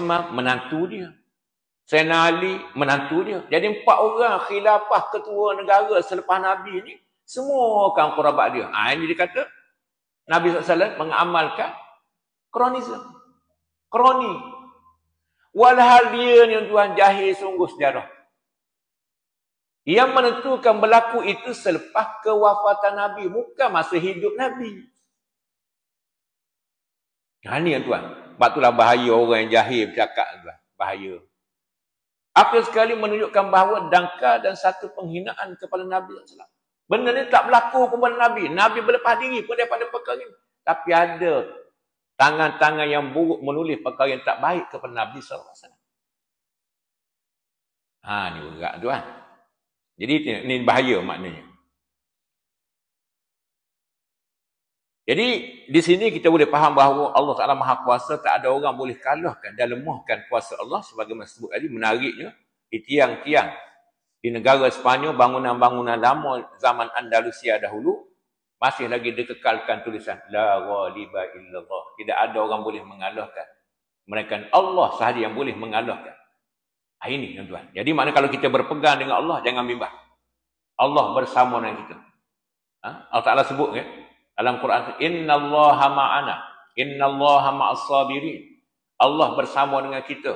menantu dia. Sayyidina Ali, menantu dia. Jadi 4 orang khilafah ketua negara selepas Nabi ni, semua kan kerabat dia. Ini dia kata, Nabi SAW mengamalkan kronisme. Kroni. Walhal dia ni tuan jahil sungguh sejarah. Yang menentukan berlaku itu selepas kewafatan Nabi. Bukan masa hidup Nabi. Ini yang tuan. Sebab itulah bahaya orang yang jahil bercakap tuan. Bahaya. Apa sekali menunjukkan bahawa dangkal dan satu penghinaan kepada Nabi SAW. Benda ni tak berlaku kepada Nabi. Nabi berlepas diri pun daripada perkara ini. Tapi ada tangan-tangan yang buruk menulis perkara yang tak baik kepada Nabi SAW. Ni berat tuan. Jadi ini bahaya maknanya. Jadi di sini kita boleh faham bahawa Allah Taala Maha Kuasa, tak ada orang boleh kalahkan dan lemahkan kuasa Allah sebagaimana sebut tadi. Menariknya di tiang-tiang di negara Sepanyol, bangunan-bangunan lama zaman Andalusia dahulu masih lagi dikekalkan tulisan la ghaliba illallah. Tidak ada orang boleh mengalahkan, melainkan Allah sahaja yang boleh mengalahkan. Ini tuan-tuan. Jadi makna kalau kita berpegang dengan Allah, jangan bimbang. Allah bersama dengan kita. Allah Taala sebut kan dalam Quran, innallaha ma'ana, innallaha ma'as sabirin. Allah bersama dengan kita.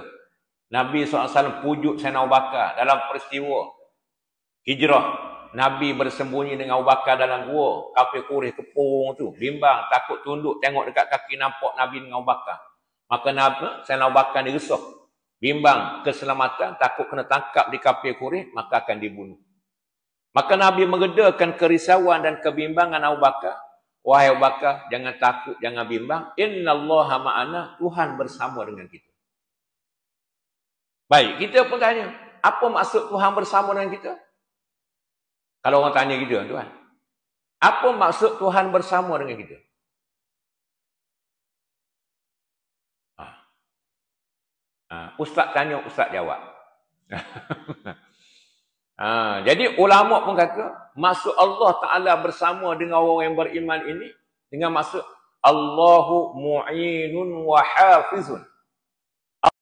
Nabi SAW pujuk Sayyidina Abu Bakar dalam peristiwa hijrah. Nabi bersembunyi dengan Abu Bakar dalam gua. Kafir Quraisy kepung tu, bimbang, takut tunduk, tengok dekat kaki nampak Nabi dengan Abu Bakar. Maka Sayyidina Abu Bakar ni risau. Bimbang keselamatan, takut kena tangkap di kafir Quraisy, maka akan dibunuh. Maka Nabi mengedarkan kerisauan dan kebimbangan Abu Bakar. Wahai Abu Bakar, jangan takut, jangan bimbang. Innallaha ma'ana, Tuhan bersama dengan kita. Baik, kita pun tanya, apa maksud Tuhan bersama dengan kita? Kalau orang tanya gitu, tuan. Apa maksud Tuhan bersama dengan kita? Ustaz tanya, Ustaz jawab. Jadi ulama pun kata, maksud Allah Ta'ala bersama dengan orang yang beriman ini, dengan maksud Allahu mu'inun wa hafizun.